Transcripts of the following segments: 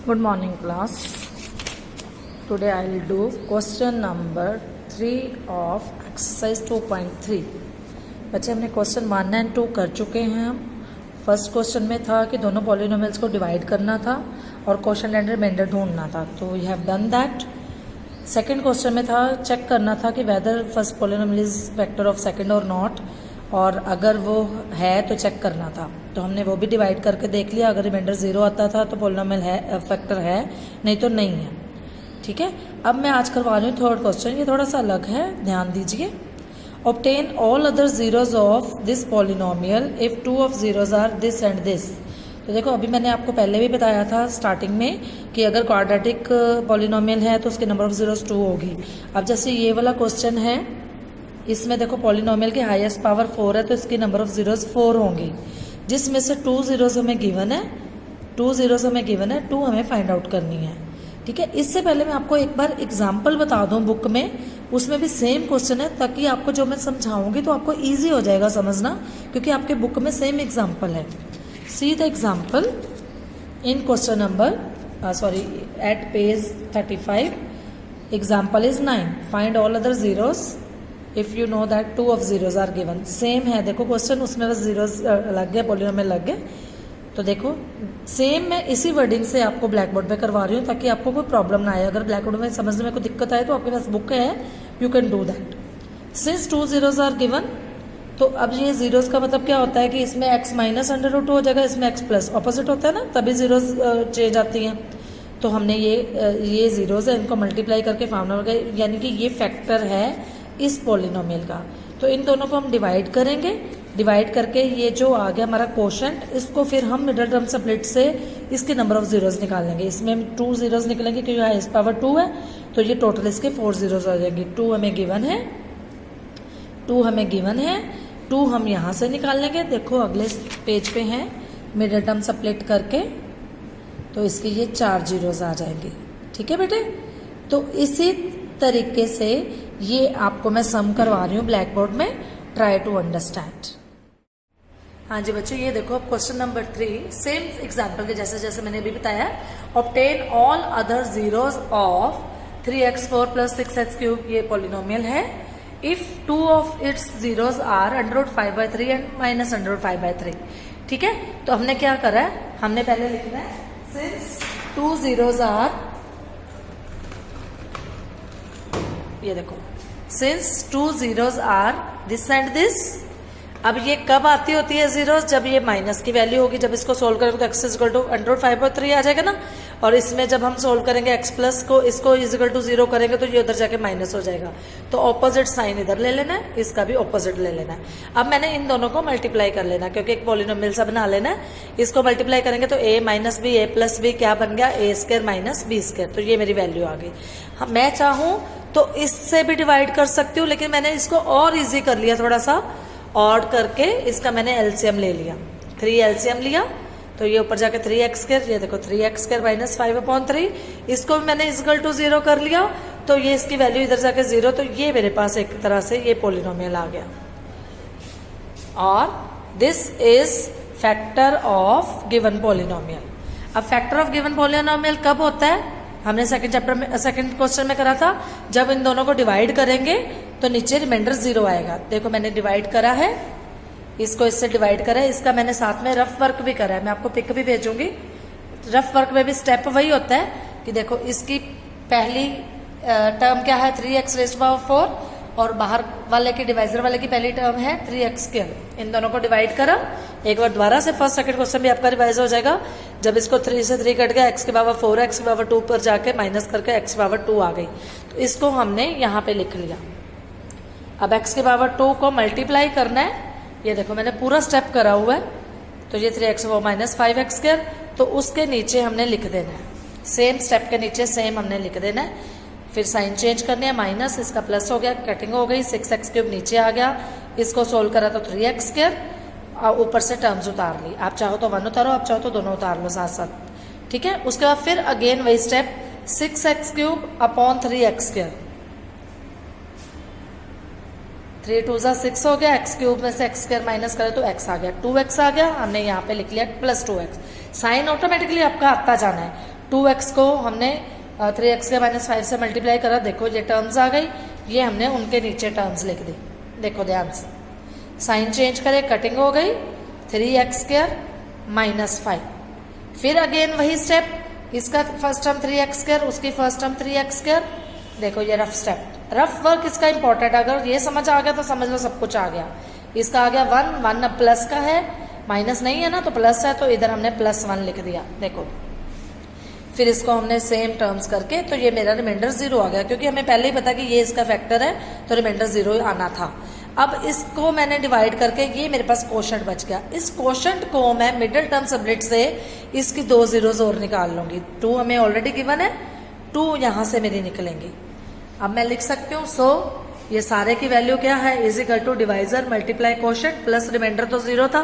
Good morning class. Today I will do question number 3 of exercise 2.3. बच्चे हमने question 1 and 2 कर चुके हैं हम. फर्स्ट क्वेश्चन में था कि दोनों पॉलिनोमियल्स को डिवाइड करना था और क्वेश्चन एंड रिमाइंडर ढूंढना था, तो we have done that. Second question में था चेक करना था कि whether first polynomial is vector of second और नॉट, और अगर वो है तो चेक करना था. तो हमने वो भी डिवाइड करके देख लिया. अगर रिमाइंडर 0 आता था तो पॉलिनोमियल है, फैक्टर है, नहीं तो नहीं है. ठीक है. अब मैं आज करवा रही हूँ थर्ड क्वेश्चन. ये थोड़ा सा अलग है, ध्यान दीजिए. Obtain all other zeros of this polynomial if 2 of zeros are this and this. तो देखो, अभी मैंने आपको पहले भी बताया था स्टार्टिंग में कि अगर क्वाड्रेटिक पॉलिनोमियल है तो उसके नंबर ऑफ जीरोज 2 होगी. अब जैसे ये वाला क्वेश्चन है, इसमें देखो पॉलिनोमियल की हाईएस्ट पावर 4 है तो इसकी नंबर ऑफ जीरोज 4 होंगी, जिसमें से 2 जीरोज हमें गिवन है, 2 जीरोज हमें गिवन है, 2 हमें फाइंड आउट करनी है. ठीक है. इससे पहले मैं आपको एक बार एग्जाम्पल बता दूं बुक में, उसमें भी सेम क्वेश्चन है, ताकि आपको जो मैं समझाऊंगी तो आपको ईजी हो जाएगा समझना, क्योंकि आपके बुक में सेम एग्जाम्पल है. See the example in question number at page 35. Example is 9. Find all other zeros if you know that 2 of zeros are given. Same है, देखो क्वेश्चन, उसमें बस जीरोज लग गए, पॉलिनोमियल लग गए. तो देखो सेम मैं इसी वर्डिंग से आपको ब्लैक बोर्ड पे करवा रही हूँ ताकि आपको कोई प्रॉब्लम ना आए. अगर ब्लैक बोर्ड में समझने में कोई दिक्कत आए तो आपके पास बुक है, you can do that. Since 2 zeros are given, तो अब ये जीरोज का मतलब क्या होता है कि इसमें x माइनस √2 हो जाएगा, इसमें x प्लस. ऑपोजिट होता है ना, तभी जीरोज चेंज आती हैं. तो हमने ये जीरोज है, इनको मल्टीप्लाई करके फार्मूला हो गए, यानी कि ये फैक्टर है इस पॉलिनोमियल का. तो इन दोनों को हम डिवाइड करेंगे. डिवाइड करके ये जो आ गया हमारा क्वोशंट, इसको फिर हम मिडिल टर्म स्प्लिट से इसके नंबर ऑफ जीरोज निकाल लेंगे. इसमें 2 जीरोज निकलेंगे क्योंकि हाईएस्ट पावर 2 है, तो ये टोटल इसके 4 जीरोज हो जाएंगे. 2 हमें गिवन है, 2 हमें गिवन है, 2 हम यहाँ से निकाल लेंगे. देखो अगले पेज पे है, मिडिल टर्म स्प्लिट करके, तो इसके ये 4 जीरोज आ जाएंगे. ठीक है बेटे. तो इसी तरीके से ये आपको मैं सम करवा रही हूँ ब्लैक बोर्ड में. Try to understand. हाँ जी बच्चों, ये देखो क्वेश्चन नंबर 3 सेम एग्जाम्पल के जैसे जैसे मैंने अभी बताया. Obtain all other zeros of 3x4 + 6x3. ये पॉलिनोमियल है. If 2 of its zeros are √5/3 and -√5/3. ठीक है. तो हमने क्या करा है, हमने पहले लिखना है सिंस 2 जीरोज आर, ये देखो since 2 zeros are this and this. अब ये कब आती होती है जीरोज, जब ये माइनस की वैल्यू होगी. जब इसको सोल्व करेंगे तो x √5/3 आ जाएगा ना, और इसमें जब हम सोल्व करेंगे x प्लस को, इसको = 0 करेंगे तो ये उधर जाके माइनस हो जाएगा. तो ऑपोजिट साइन इधर ले लेना है, इसका भी ऑपोजिट ले लेना है. अब मैंने इन दोनों को मल्टीप्लाई कर लेना, क्योंकि एक पॉलिनोमियल सा बना लेना है. इसको मल्टीप्लाई करेंगे तो a - b a + b क्या बन गया, a² - b². तो ये मेरी वैल्यू आ गई. मैं चाहूं तो इससे भी डिवाइड कर सकती हूँ, लेकिन मैंने इसको और ईजी कर लिया, थोड़ा सा ऑड करके इसका मैंने एलसीएम ले लिया. 3 एलसीएम लिया तो ये ऊपर जाके 3x², ये देखो 3x² - 5/3. इसको भी मैंने = 0 कर लिया, तो ये इसकी वैल्यू इधर जाके 0. तो ये मेरे पास एक तरह से ये पॉलिनोमियल आ गया. और this is factor of given polynomial. अब फैक्टर ऑफ गिवन पॉलिनोमियल कब होता है, हमने सेकंड क्वेश्चन में करा था, जब इन दोनों को डिवाइड करेंगे तो नीचे रिमाइंडर 0 आएगा. देखो मैंने डिवाइड करा है, इसको इससे डिवाइड करा है. इसका मैंने साथ में रफ वर्क भी करा है, मैं आपको पिक भी भेजूंगी. रफ वर्क में भी स्टेप वही होता है कि देखो इसकी पहली टर्म क्या है 3x⁴, और बाहर वाले की डिवाइजर वाले की पहली टर्म है 3x². इन दोनों को डिवाइड करा. एक बार दोबारा से फर्स्ट सेकंड क्वेश्चन भी आपका रिवाइज हो जाएगा. जब इसको 3 से 3 कट गया, x⁴ x⁴ पर जाके माइनस करके x⁴ आ गई. तो इसको हमने यहाँ पे लिख लिया. अब x⁴ को मल्टीप्लाई करना है. ये देखो मैंने पूरा स्टेप करा हुआ है. तो ये 3x⁴ - 5x², तो उसके नीचे हमने लिख देना है. सेम स्टेप के नीचे सेम हमने लिख देना है. फिर साइन चेंज करने है, माइनस, इसका प्लस हो गया, कटिंग हो गई, 6x³ नीचे आ गया. इसको सोल्व करा तो 3x², और ऊपर से टर्म्स उतार ली. आप चाहो तो 1 उतारो, आप चाहो तो दोनों उतार लो साथ साथ. ठीक है. उसके बाद फिर अगेन वही स्टेप, 6x³ / 3x². 3 2 6 हो गया. x³ में से x² माइनस करें तो x आ गया, 2x आ गया. हमने यहाँ पे लिख लिया +2x. साइन ऑटोमेटिकली आपका आता जाना है. 2x को हमने 3x के -5 से मल्टीप्लाई करा, देखो ये टर्म्स आ गई, ये हमने उनके नीचे टर्म्स लिख दी। देखो ध्यान से, साइन चेंज करे, कटिंग हो गई, 3x² -5। फिर अगेन वही स्टेप, इसका फर्स्ट टर्म 3x², उसकी फर्स्ट टर्म 3x²। देखो ये रफ स्टेप, रफ वर्क इसका इंपॉर्टेंट, अगर ये समझ आ गया तो समझ लो सब कुछ आ गया। इसका आ गया 1 अब प्लस का है, माइनस नहीं है ना तो प्लस है, तो इधर हमने +1 लिख दिया। देखो फिर इसको हमने सेम टर्म्स करके, तो ये मेरा रिमाइंडर 0 आ गया, क्योंकि हमें पहले ही पता कि ये इसका फैक्टर है तो रिमाइंडर 0 आना था। अब इसको मैंने डिवाइड करके, ये मेरे पास क्वोशंट बच गया। इस क्वोशंट को मैं मिडिल टर्म सबलिट से इसकी 2 जीरोज और निकाल लूंगी। 2 हमें ऑलरेडी गिवन है, 2 यहाँ से मेरी निकलेंगी। अब मैं लिख सकती हूँ, सो ये सारे की वैल्यू क्या है, = divisor multiply quotient plus remainder तो 0 था,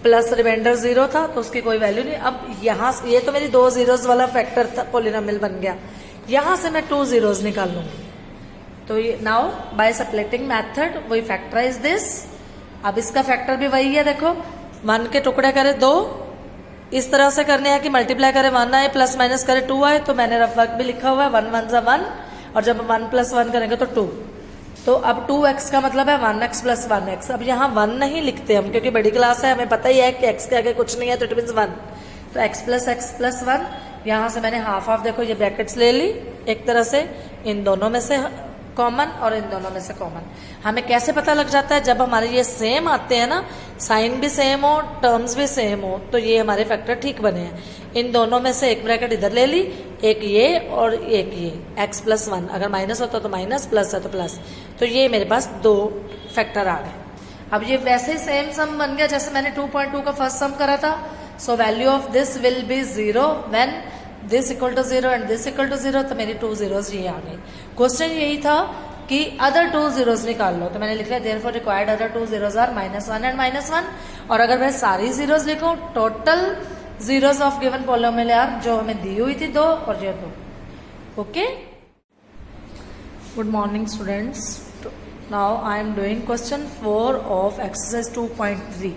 प्लस रिमाइंडर 0 था तो उसकी कोई वैल्यू नहीं। अब यहाँ ये तो मेरी 2 जीरोज वाला फैक्टर था, पोलिनोमियल बन गया। यहाँ से मैं 2 जीरोज निकाल लूंगी। तो ये now by splitting method we factorise this. अब इसका फैक्टर भी वही है, देखो 1 के टुकड़े करे 2, इस तरह से करने हैं कि मल्टीप्लाई करे 1 आए, प्लस माइनस करे 2 आए। तो मैंने रफ वर्क भी लिखा हुआ है, 1 1 = 1, और जब 1 + 1 करेंगे तो 2। तो अब 2x का मतलब है 1x + 1x। अब यहाँ 1 नहीं लिखते हम, क्योंकि बड़ी क्लास है, हमें पता ही है कि x के आगे कुछ नहीं है, तो इट मीन्स 1। तो x + 1, यहाँ से मैंने हाफ देखो ये ब्रैकेट्स ले ली एक तरह से, इन दोनों में से कॉमन और इन दोनों में से कॉमन। हमें कैसे पता लग जाता है, जब हमारे ये सेम आते हैं ना, साइन भी सेम हो, टर्म्स भी सेम हो, तो ये हमारे फैक्टर ठीक बने हैं। इन दोनों में से एक ब्रैकेट इधर ले ली, एक ये और एक ये, x + 1। अगर माइनस होता तो माइनस, प्लस है तो प्लस। तो ये मेरे पास 2 फैक्टर आ गए। अब ये वैसे ही सेम सम बन गया जैसे मैंने 2.2 का फर्स्ट सम करा था। So value of this will be 0 when this = 0 and this = 0। तो मेरी 2 जीरोज ये आ गई। क्वेश्चन यही था कि अदर 2 जीरोज निकाल लो, तो मैंने लिख लिया therefore required other 2 zeros are -1 and -1। और अगर मैं सारी जीरोज लिखूं, total zeros of given polynomial are, जो हमें दी हुई थी 2 और ये 2। Okay, good morning students. Now I am doing question 4 of exercise 2.3।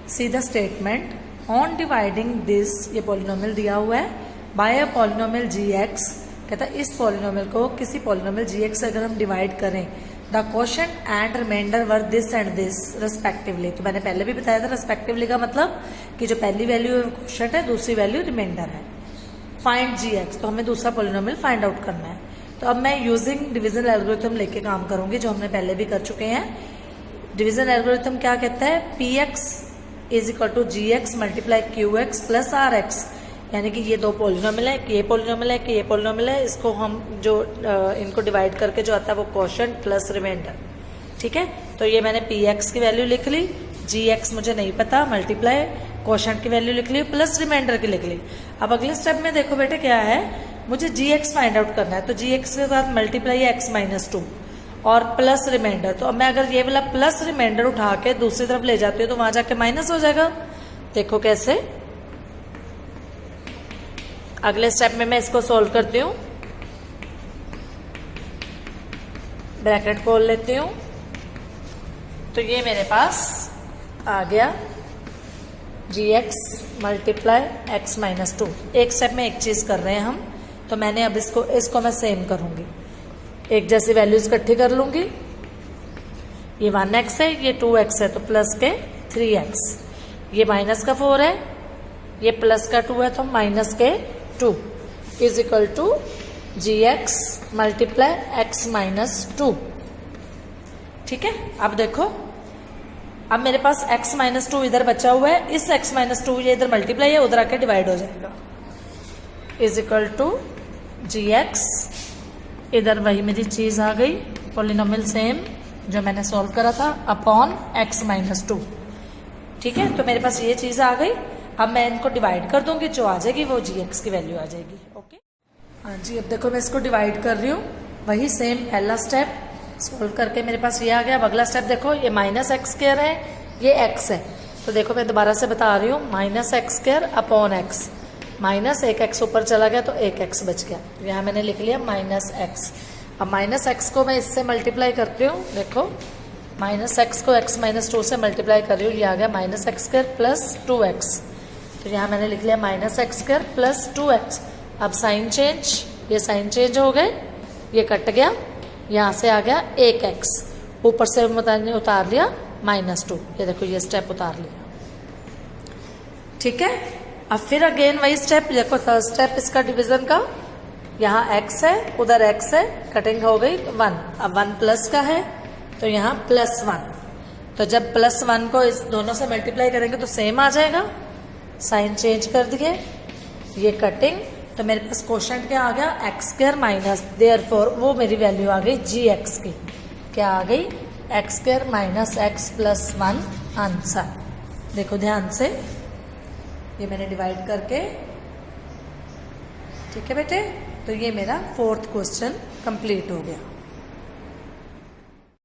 See the statement on dividing this, ये पॉलिनोमियल दिया हुआ है, बाय अ पॉलिनोमियल gx। कहता है इस पॉलिनोमियल को किसी पॉलिनोमियल gx से अगर हम डिवाइड करें, the quotient and remainder were this and this respectively. तो मैंने पहले भी बताया था, रेस्पेक्टिवली का मतलब कि जो पहली वैल्यू क्वोशंट है, दूसरी वैल्यू रिमाइंडर है। फाइंड gx, तो हमें दूसरा पॉलिनोमियल फाइंड आउट करना है। तो अब मैं यूजिंग डिविजन एल्गोरिथम लेके काम करूंगी, जो हमने पहले भी कर चुके हैं। डिविजन एल्गोरिथम क्या कहता है, px = gx × qx + rx। यानी कि ये 2 पॉलिनोमियल है, ये पॉलिनोमियल है कि ये पॉलिनोमियल है, इसको हम जो इनको डिवाइड करके जो आता है वो क्वोशंट प्लस रिमाइंडर। ठीक है, तो ये मैंने px की वैल्यू लिख ली, gx मुझे नहीं पता, मल्टीप्लाई क्वोशंट की वैल्यू लिख ली, प्लस रिमाइंडर की लिख ली। अब अगले स्टेप में देखो बेटे क्या है, मुझे gx फाइंड आउट करना है। तो gx के साथ मल्टीप्लाई है x - 2 और प्लस रिमाइंडर। तो अब मैं अगर ये वाला प्लस रिमाइंडर उठा के दूसरी तरफ ले जाती हूँ तो वहां जाके माइनस हो जाएगा। देखो कैसे, अगले स्टेप में मैं इसको सोल्व करती हूँ। ब्रैकेट खोल लेती हूँ, तो ये मेरे पास आ गया gx × x - 2। एक स्टेप में एक चीज कर रहे हैं हम, तो मैंने अब इसको मैं सेम करूंगी, एक जैसी वैल्यूज इकट्ठी कर लूंगी। ये 1x है, ये 2x है, तो प्लस के 3x। ये माइनस का 4 है, ये प्लस का 2 है, तो माइनस के 2 = gx × x - 2। ठीक है, अब देखो, अब मेरे पास x - 2 इधर बचा हुआ है, इस x - 2 ये इधर मल्टीप्लाई है, उधर आके डिवाइड हो जाएगा, = gx। इधर वही मेरी चीज आ गई, पॉलिनोमियल सेम जो मैंने सॉल्व करा था, अपॉन x - 2। ठीक है, तो मेरे पास ये चीज आ गई। अब मैं इनको डिवाइड कर दूंगी, जो आ जाएगी वो gx की वैल्यू आ जाएगी। ओके, हाँ जी, अब देखो मैं इसको डिवाइड कर रही हूँ, वही सेम पहला स्टेप सॉल्व करके मेरे पास ये आ गया। अब अगला स्टेप देखो, ये -x² है, ये x है। तो देखो मैं दोबारा से बता रही हूँ, -x² अपॉन x, माइनस एक x ऊपर चला गया तो एक x बच गया, यहाँ मैंने लिख लिया -x। अब -x को मैं इससे मल्टीप्लाई करती हूँ, देखो -x को x - 2 से मल्टीप्लाई कर रही हूँ, ये आ गया -x² + 2x। तो यहाँ मैंने लिख लिया -x² प्लस 2x। अब साइन चेंज, ये साइन चेंज हो गए, ये कट गया, यहाँ से आ गया 1x, ऊपर से उतार लिया -2। ये देखो ये स्टेप उतार लिया, ठीक है। अब फिर अगेन वही स्टेप, देखो थर्ड स्टेप इसका डिवीजन का, यहाँ x है, उधर x है, कटिंग हो गई 1। अब 1 प्लस का है तो यहाँ +1। तो जब +1 को इस दोनों से मल्टीप्लाई करेंगे तो सेम आ जाएगा। साइन चेंज कर दिए, ये कटिंग, तो मेरे पास क्वोशंट क्या आ गया x² माइनस, देयरफॉर वो मेरी वैल्यू आ गई gx की। क्या आ गई x² minus x plus 1 answer. देखो ध्यान से, ये मैंने डिवाइड करके, ठीक है बेटे। तो ये मेरा 4th क्वेश्चन कंप्लीट हो गया।